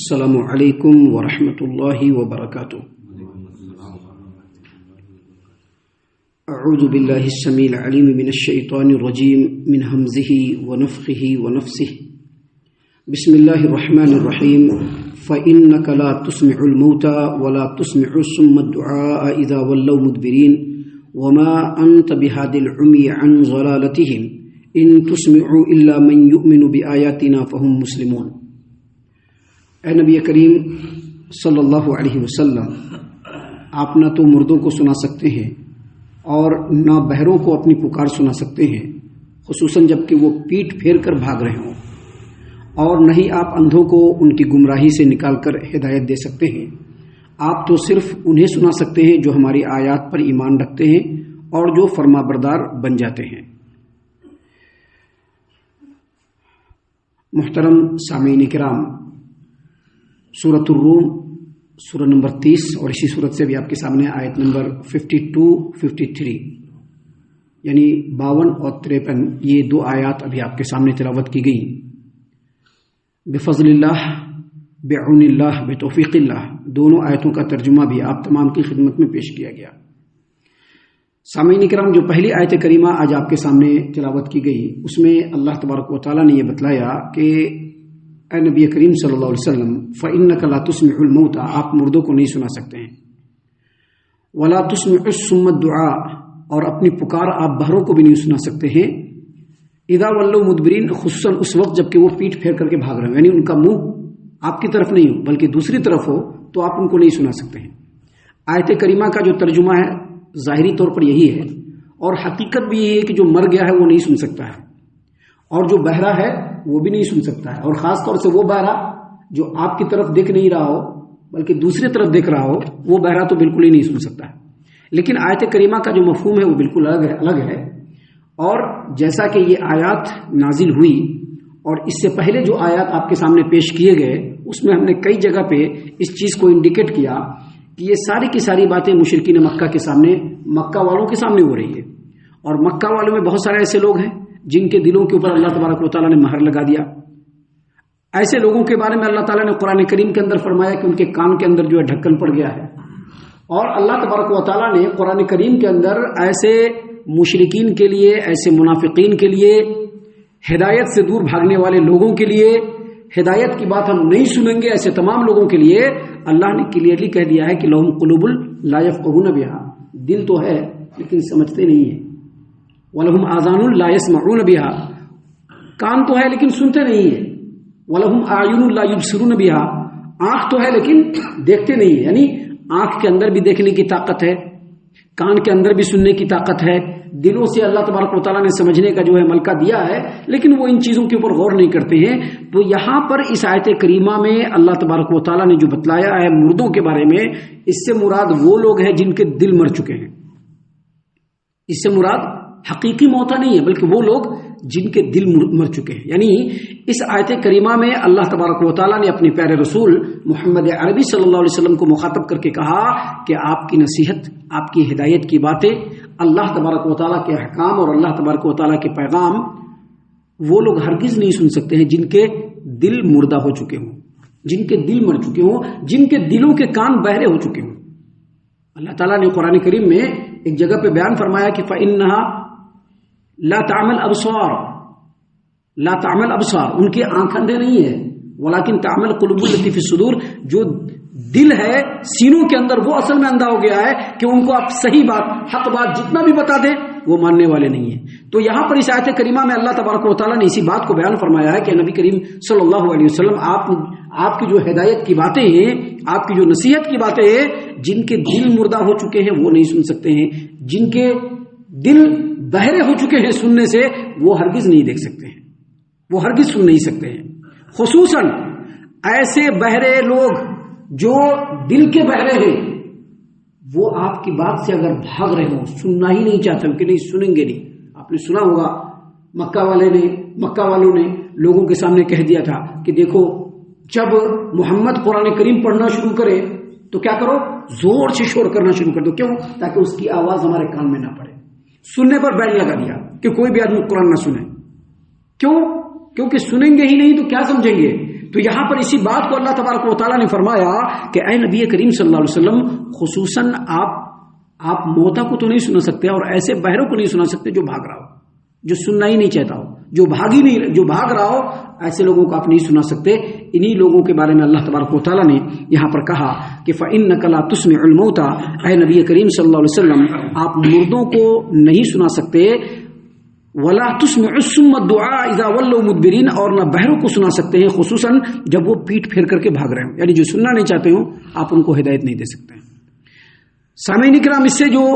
السلام علیکم ورحمۃ اللہ وبرکاتہ۔ اعوذ باللہ السمیع العلیم من الشیطان الرجیم من ہمزہ ونفخہ ونفثہ۔ بسم اللہ الرحمن الرحیم۔ فإنک لا تسمع الموتى ولا تسمع الصم الدعاء اذا ولوا مدبرین وما انت بهاد العمي عن ضلالتهم ان تسمع الا من يؤمن بآیاتنا فهم مسلمون۔ اے نبی کریم صلی اللہ علیہ وسلم، آپ نہ تو مردوں کو سنا سکتے ہیں اور نہ بہروں کو اپنی پکار سنا سکتے ہیں، خصوصاً جب کہ وہ پیٹھ پھیر کر بھاگ رہے ہوں، اور نہ ہی آپ اندھوں کو ان کی گمراہی سے نکال کر ہدایت دے سکتے ہیں۔ آپ تو صرف انہیں سنا سکتے ہیں جو ہماری آیات پر ایمان رکھتے ہیں اور جو فرما بردار بن جاتے ہیں۔ محترم سامعین کرام، سورۃ الروم سورہ نمبر 30 اور اسی سورت سے بھی آپ کے سامنے آیت نمبر 52-53 یعنی 52 اور 53، یہ دو آیات ابھی آپ کے سامنے تلاوت کی گئی۔ بفضل اللہ، بعون اللہ، بتوفیق اللہ، دونوں آیتوں کا ترجمہ بھی آپ تمام کی خدمت میں پیش کیا گیا۔ سامعین کرام، جو پہلی آیت کریمہ آج آپ کے سامنے تلاوت کی گئی، اس میں اللہ تبارک و تعالیٰ نے یہ بتلایا کہ اے نبی کریم صلی اللہ علیہ وسلم، فإنک لا تسمع الموتى، آپ مردوں کو نہیں سنا سکتے ہیں، ولا تسمع الصم الدعاء، اور اپنی پکار آپ بہروں کو بھی نہیں سنا سکتے ہیں، اذا ولوا مدبرین، خصوصاً اس وقت جب کہ وہ پیٹھ پھیر کر کے بھاگ رہے ہیں، یعنی ان کا منہ آپ کی طرف نہیں ہو بلکہ دوسری طرف ہو تو آپ ان کو نہیں سنا سکتے ہیں۔ آیت کریمہ کا جو ترجمہ ہے ظاہری طور پر یہی ہے، اور حقیقت بھی یہی ہے کہ جو مر گیا ہے وہ نہیں سن سکتا ہے، اور جو بہرا ہے وہ بھی نہیں سن سکتا ہے، اور خاص طور سے وہ بہرا جو آپ کی طرف دیکھ نہیں رہا ہو بلکہ دوسری طرف دیکھ رہا ہو، وہ بہرا تو بالکل ہی نہیں سن سکتا ہے۔ لیکن آیت کریمہ کا جو مفہوم ہے وہ بالکل الگ ہے، اور جیسا کہ یہ آیات نازل ہوئی اور اس سے پہلے جو آیات آپ کے سامنے پیش کیے گئے، اس میں ہم نے کئی جگہ پہ اس چیز کو انڈیکیٹ کیا کہ یہ ساری کی ساری باتیں مشرکین مکہ کے سامنے، مکہ والوں کے سامنے ہو رہی ہے، اور مکہ والوں میں بہت سارے ایسے لوگ ہیں جن کے دلوں کے اوپر اللہ تبارک و تعالیٰ نے مہر لگا دیا۔ ایسے لوگوں کے بارے میں اللہ تعالیٰ نے قرآن کریم کے اندر فرمایا کہ ان کے کان کے اندر جو ہے ڈھکن پڑ گیا ہے، اور اللہ تبارک و تعالیٰ نے قرآن کریم کے اندر ایسے مشرکین کے لیے، ایسے منافقین کے لیے، ہدایت سے دور بھاگنے والے لوگوں کے لیے، ہدایت کی بات ہم نہیں سنیں گے ایسے تمام لوگوں کے لیے اللہ نے کلیئرلی کہہ دیا ہے کہ لہم قلوب لا یفقہون بہا، دل تو ہے لیکن سمجھتے نہیں ہیں، وَلَهُمْ آذَانٌ لَا يَسْمَعُونَ بِهَا، کان تو ہے لیکن سنتے نہیں ہیں، وَلَهُمْ أَعْيُنٌ لَا يُبْصِرُونَ بِهَا، آنکھ تو ہے لیکن دیکھتے نہیں ہیں، یعنی آنکھ کے اندر بھی دیکھنے کی طاقت ہے، کان کے اندر بھی سننے کی طاقت ہے، دلوں سے اللہ تبارک و تعالیٰ نے سمجھنے کا جو ہے ملکہ دیا ہے، لیکن وہ ان چیزوں کے اوپر غور نہیں کرتے ہیں۔ تو یہاں پر اس آیت کریمہ میں اللہ تبارک و تعالیٰ نے جو بتلایا ہے مردوں کے بارے میں، اس سے مراد وہ لوگ ہیں جن کے دل مر چکے ہیں، اس سے مراد حقیقی موتا نہیں ہے بلکہ وہ لوگ جن کے دل مر چکے ہیں۔ یعنی اس آیت کریمہ میں اللہ تبارک و تعالیٰ نے اپنے پیارے رسول محمد عربی صلی اللہ علیہ وسلم کو مخاطب کر کے کہا کہ آپ کی نصیحت، آپ کی ہدایت کی باتیں، اللہ تبارک و تعالیٰ کے احکام اور اللہ تبارک و تعالیٰ کے پیغام وہ لوگ ہرگز نہیں سن سکتے ہیں جن کے دل مردہ ہو چکے ہوں، جن کے دل مر چکے ہوں، جن کے دلوں کے کان بہرے ہو چکے ہوں۔ اللہ تعالیٰ نے قرآن کریم میں ایک جگہ پہ بیان فرمایا کہ فَإِنَّهَا لا تعمل ابصار، لا تعمل ابصار، ان کی آنکھ اندھے نہیں ہے، ولیکن تعمل قلوب التی فی الصدور، جو دل ہے سینوں کے اندر وہ اصل میں اندھا ہو گیا ہے کہ ان کو آپ صحیح بات، حق بات جتنا بھی بتا دیں وہ ماننے والے نہیں ہیں۔ تو یہاں پر اس آیت کریمہ میں اللہ تبارک و تعالیٰ نے اسی بات کو بیان فرمایا ہے کہ نبی کریم صلی اللہ علیہ وسلم، آپ کی جو ہدایت کی باتیں ہیں، آپ کی جو نصیحت کی باتیں ہیں، جن کے دل مردہ ہو چکے ہیں وہ نہیں سن سکتے ہیں، جن کے دل بہرے ہو چکے ہیں سننے سے، وہ ہرگز نہیں دیکھ سکتے ہیں، وہ ہرگز سن نہیں سکتے ہیں۔ خصوصاً ایسے بہرے لوگ جو دل کے بہرے ہیں، وہ آپ کی بات سے اگر بھاگ رہے ہوں، سننا ہی نہیں چاہتے کہ نہیں سنیں گے نہیں۔ آپ نے سنا ہوگا مکہ والوں نے لوگوں کے سامنے کہہ دیا تھا کہ دیکھو جب محمد قرآن کریم پڑھنا شروع کرے تو کیا کرو، زور سے شور کرنا شروع کر دو، کیوں؟ تاکہ اس کی آواز ہمارے کان میں نہ پڑے۔ سننے پر بین لگا دیا کہ کوئی بھی آدمی قرآن نہ سنے، کیوں؟ کیونکہ سنیں گے ہی نہیں تو کیا سمجھیں گے؟ تو یہاں پر اسی بات کو اللہ تبارک و تعالیٰ نے فرمایا کہ اے نبی کریم صلی اللہ علیہ وسلم، خصوصاً آپ موتا کو تو نہیں سنا سکتے اور ایسے بہروں کو نہیں سنا سکتے جو بھاگ رہا ہو، جو سننا ہی نہیں چاہتا ہو، جو بھاگ رہا ہو، ایسے لوگوں کو آپ نہیں سنا سکتے۔ انہی لوگوں کے بارے میں اللہ تبارک و تعالیٰ نے یہاں پر کہا کہ فَإِنَّكَ لَا تُسْمِعُ الْمَوْتَى، اے نبی کریم صلی اللہ علیہ وسلم آپ مردوں کو نہیں سنا سکتے، وَلَا تُسْمِعُ الصُّمَّ الدُّعَاءَ إِذَا وَلَّوْا مُدْبِرِينَ، اور نہ بہروں کو سنا سکتے ہیں خصوصاً جب وہ پیٹ پھیر کر کے بھاگ رہے ہوں، یعنی جو سننا نہیں چاہتے ہوں آپ ان کو ہدایت نہیں دے سکتے ہیں۔ سامعین کرام، اس سے جو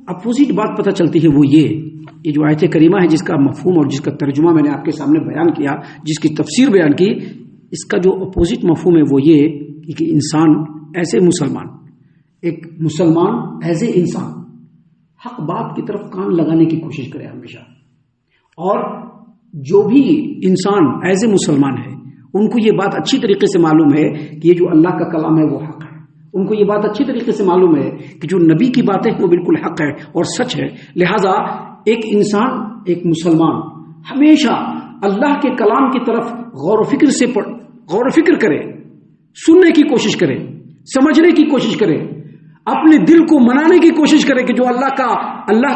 اپوزٹ بات پتہ چلتی ہے وہ یہ جو آیت کریمہ ہے، جس کا مفہوم اور جس کا ترجمہ میں نے آپ کے سامنے بیان کیا، جس کی تفسیر بیان کی، اس کا جو اپوزٹ مفہوم ہے وہ یہ کہ انسان ایسے مسلمان، ایک مسلمان ایز اے انسان حق بات کی طرف کان لگانے کی کوشش کرے ہمیشہ، اور جو بھی انسان ایز اے مسلمان ہے ان کو یہ بات اچھی طریقے سے معلوم ہے کہ یہ جو اللہ کا کلام ہے وہ حق ہے، ان کو یہ بات اچھی طریقے سے معلوم ہے کہ جو نبی کی بات ہے وہ بالکل حق ہے اور سچ ہے۔ لہذا ایک انسان، ایک مسلمان ہمیشہ اللہ کے کلام کی طرف غور و فکر کرے، سننے کی کوشش کرے، سمجھنے کی کوشش کرے، اپنے دل کو منانے کی کوشش کرے کہ جو اللہ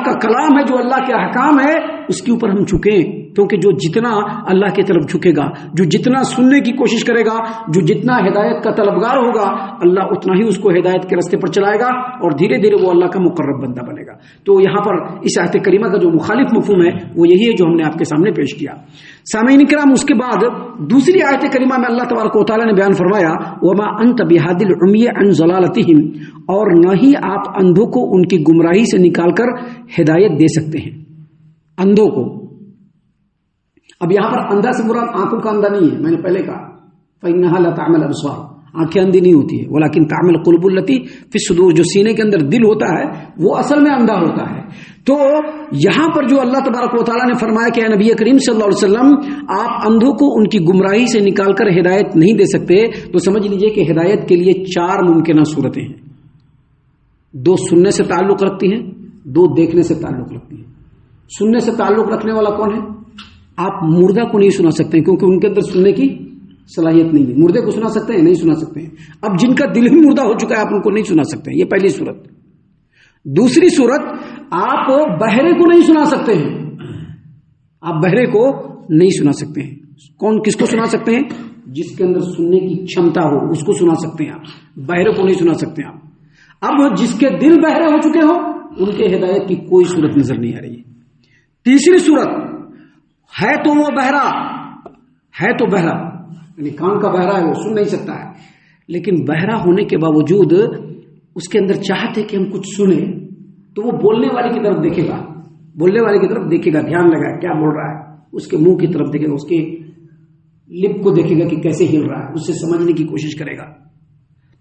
کا کلام ہے، جو اللہ کے احکام ہے، اس کے اوپر ہم جھکیں، کیونکہ جو جتنا اللہ کی طرف جھکے گا، جو جتنا سننے کی کوشش کرے گا، جو جتنا ہدایت کا طلبگار ہوگا، اللہ اتنا ہی اس کو ہدایت کے راستے پر چلائے گا اور دھیرے دھیرے وہ اللہ کا مقرب بندہ بنے گا۔ تو یہاں پر اس آیت کریمہ کا جو مخالف مفہوم ہے وہ یہی ہے جو ہم نے آپ کے سامنے پیش کیا۔ سامعین کرام، اس کے بعد دوسری آیت کریمہ میں اللہ تبارک و تعالیٰ نے بیان فرمایا وَمَا أَنْتَ بِهَادِ الْعُمْيِ عَنْ ضَلَالَتِهِمْ، اور نہ ہی آپ اندھوں کو ان کی گمراہی سے نکال کر ہدایت دے سکتے ہیں۔ اندھوں کو، اب یہاں پر اندھا سے مراد آنکھوں کا اندھا نہیں ہے، میں نے پہلے کہا فَإِنَّهَا لَا تَعْمَى الْأَبْصَارُ، آنکھیں اندھی نہیں ہوتی ہے، وَلَكِنْ تَعْمَى الْقُلُوبُ الَّتِي فِي الصُّدُورِ، جو سینے کے اندر دل ہوتا ہے وہ اصل میں اندھا ہوتا ہے۔ تو یہاں پر جو اللہ تبارک و تعالیٰ نے فرمایا کہ اے نبی کریم صلی اللہ علیہ وسلم آپ اندھوں کو ان کی گمراہی سے نکال کر ہدایت نہیں دے سکتے، تو سمجھ لیجئے کہ ہدایت کے لیے 4 ممکنہ صورتیں ہیں۔ 2 سننے سے تعلق رکھتی ہیں، 2 دیکھنے سے تعلق رکھتی ہیں۔ سننے سے تعلق رکھنے والا کون ہے؟ آپ مردہ کو نہیں سنا سکتے ہیں کیونکہ ان کے اندر سننے کی صلاحیت نہیں ہے۔ مردے کو سنا سکتے ہیں؟ نہیں سنا سکتے ہیں۔ اب جن کا دل ہی مردہ ہو چکا ہے آپ ان کو نہیں سنا سکتے ہیں، یہ پہلی صورت۔ دوسری صورت، آپ بہرے کو نہیں سنا سکتے ہیں، آپ بہرے کو نہیں سنا سکتے ہیں۔ کس کو سنا سکتے ہیں؟ جس کے اندر سننے کی چھمتا ہو اس کو سنا سکتے ہیں آپ، بہرے کو نہیں سنا سکتے آپ۔ اب جس کے دل بہرے ہو چکے ہو ان کے ہدایت کی کوئی صورت نظر نہیں آ رہی ہے۔ تیسری صورت ہے تو وہ بہرا ہے، تو بہرا یعنی کان کا بہرا ہے، وہ سن نہیں سکتا ہے، لیکن بہرا ہونے کے باوجود اس کے اندر چاہت ہے کہ ہم کچھ سنیں، تو وہ بولنے والے کی طرف دیکھے گا، بولنے والے کی طرف دیکھے گا، دھیان لگائے کیا بول رہا ہے، اس کے منہ کی طرف دیکھے گا، اس کے لپ کو دیکھے گا کہ کیسے ہل رہا ہے، اس سے سمجھنے کی کوشش کرے گا۔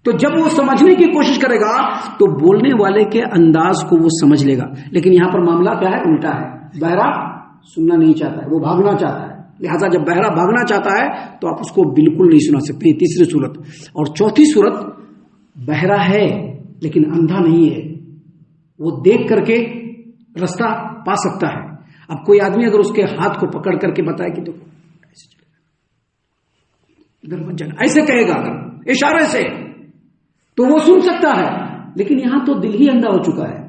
تو جب وہ سمجھنے کی کوشش کرے گا تو بولنے والے کے انداز کو وہ سمجھ لے گا، لیکن یہاں پر معاملہ کیا ہے؟ الٹا ہے۔ بہرا سننا نہیں چاہتا ہے، وہ بھاگنا چاہتا ہے، لہذا جب بہرا بھاگنا چاہتا ہے تو آپ اس کو بالکل نہیں سنا سکتے۔ تیسری صورت۔ اور چوتھی صورت، بہرا ہے لیکن اندھا نہیں ہے، وہ دیکھ کر کے راستہ پا سکتا ہے۔ اب کوئی آدمی اگر اس کے ہاتھ کو پکڑ کر کے بتائے کہ دیکھو ایسے چلے گا، ادھر مت جانا، ایسے کہے گا اگر اشارے سے، تو وہ سن سکتا ہے، لیکن یہاں تو دل ہی اندھا ہو چکا ہے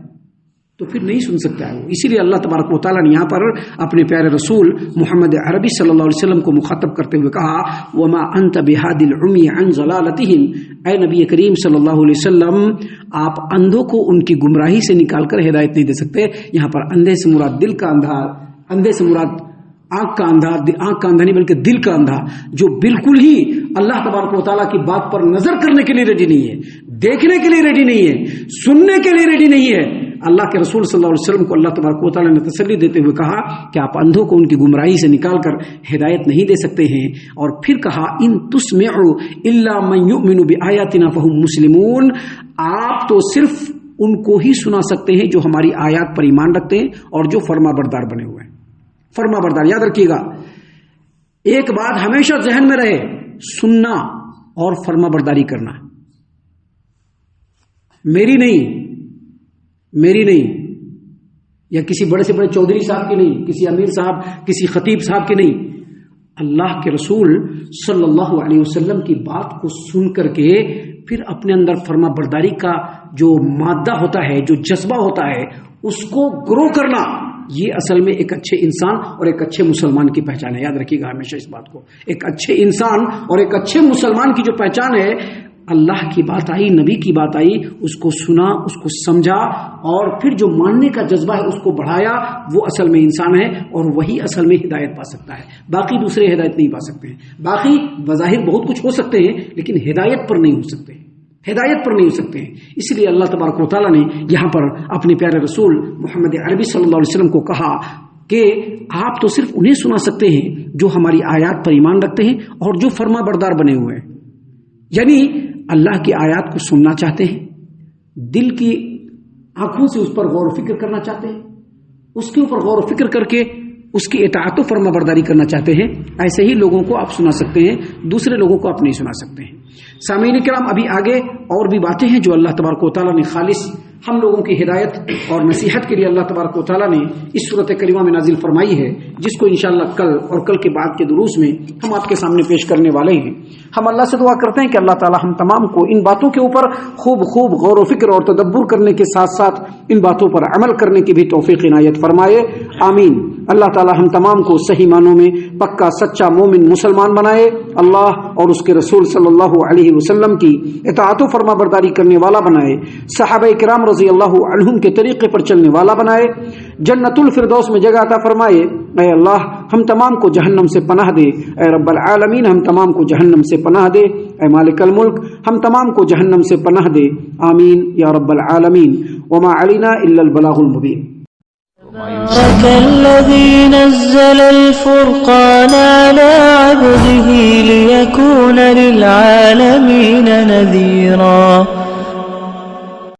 تو پھر نہیں سن سکتا ہے وہ۔ اسی لیے اللہ تبارک و تعالیٰ نے یہاں پر اپنے پیارے رسول محمد عربی صلی اللہ علیہ وسلم کو مخاطب کرتے ہوئے کہا وَمَا أَنْتَ بِهَادِ الْعُمْيِ عَنْ ضَلَالَتِهِمْ، اے نبی کریم صلی اللہ علیہ وسلم آپ اندھوں کو ان کی گمراہی سے نکال کر ہدایت نہیں دے سکتے۔ یہاں پر اندھے سے مراد دل کا اندھا، اندھے سے مراد آنکھ کا اندھا نہیں بلکہ دل کا اندھا، جو بالکل ہی اللہ تبارک و تعالیٰ کی بات پر نظر کرنے کے لیے ریڈی نہیں ہے، دیکھنے کے لیے ریڈی نہیں ہے، سننے کے لیے ریڈی نہیں ہے۔ اللہ کے رسول صلی اللہ علیہ وسلم کو اللہ تبارک و تعالیٰ نے تسلی دیتے ہوئے کہا کہ آپ اندھوں کو ان کی گمراہی سے نکال کر ہدایت نہیں دے سکتے ہیں، اور پھر کہا ان تسمعوا الا من یؤمن بآیاتنا فهم مسلمون، آپ تو صرف ان کو ہی سنا سکتے ہیں جو ہماری آیات پر ایمان رکھتے ہیں اور جو فرما بردار بنے ہوئے ہیں۔ فرما بردار، یاد رکھیے گا ایک بات ہمیشہ ذہن میں رہے، سننا اور فرما برداری کرنا، میری نہیں، یا کسی بڑے سے بڑے چودھری صاحب کی نہیں، کسی امیر صاحب، کسی خطیب صاحب کی نہیں، اللہ کے رسول صلی اللہ علیہ وسلم کی بات کو سن کر کے پھر اپنے اندر فرما برداری کا جو مادہ ہوتا ہے، جو جذبہ ہوتا ہے، اس کو گرو کرنا، یہ اصل میں ایک اچھے انسان اور ایک اچھے مسلمان کی پہچان ہے. یاد رکھیے گا ہمیشہ اس بات کو. ایک اچھے انسان اور ایک اچھے مسلمان کی جو پہچان ہے، اللہ کی بات آئی، نبی کی بات آئی، اس کو سنا، اس کو سمجھا اور پھر جو ماننے کا جذبہ ہے اس کو بڑھایا، وہ اصل میں انسان ہے اور وہی اصل میں ہدایت پا سکتا ہے. باقی دوسرے ہدایت نہیں پا سکتے ہیں. باقی بظاہر بہت کچھ ہو سکتے ہیں لیکن ہدایت پر نہیں ہو سکتے، ہدایت پر نہیں ہو سکتے ہیں. اس لیے اللہ تبارک و تعالیٰ نے یہاں پر اپنے پیارے رسول محمد عربی صلی اللہ علیہ وسلم کو کہا کہ آپ تو صرف انہیں سنا سکتے ہیں جو ہماری آیات پر ایمان رکھتے ہیں اور جو فرما بردار بنے ہوئے ہیں. یعنی اللہ کی آیات کو سننا چاہتے ہیں، دل کی آنکھوں سے اس پر غور و فکر کرنا چاہتے ہیں، اس کے اوپر غور و فکر کر کے اس کی اطاعت و فرما برداری کرنا چاہتے ہیں. ایسے ہی لوگوں کو آپ سنا سکتے ہیں، دوسرے لوگوں کو آپ نہیں سنا سکتے ہیں. سامعین کرام، ابھی آگے اور بھی باتیں ہیں جو اللہ تبارک و تعالیٰ نے خالص ہم لوگوں کی ہدایت اور نصیحت کے لیے اللہ تبارک و تعالیٰ نے اس صورت کریمہ میں نازل فرمائی ہے، جس کو انشاءاللہ کل اور کل کے بعد کے دروس میں ہم آپ کے سامنے پیش کرنے والے ہیں. ہم اللہ سے دعا کرتے ہیں کہ اللہ تعالیٰ ہم تمام کو ان باتوں کے اوپر خوب غور و فکر اور تدبر کرنے کے ساتھ ساتھ ان باتوں پر عمل کرنے کی بھی توفیق عنایت فرمائے. آمین. اللہ تعالیٰ ہم تمام کو صحیح معنوں میں پکا سچا مومن مسلمان بنائے، اللہ اور اس کے رسول صلی اللہ علیہ وسلم کی اطاعت و فرما برداری کرنے والا بنائے، صحابہ کرام رضی اللہ عنہم کے طریقے پر چلنے والا بنائے، جنت الفردوس میں جگہ عطا فرمائے. اے اللہ ہم تمام کو جہنم سے پناہ دے، اے رب العالمین ہم تمام کو جہنم سے پناہ دے، اے مالک الملک ہم تمام کو جہنم سے پناہ دے. آمین یا رب العالمین. وما علینا الا البلاغ المبین. تبارك الذي نزل الفرقان على عبده ليكون للعالمين نذيرا.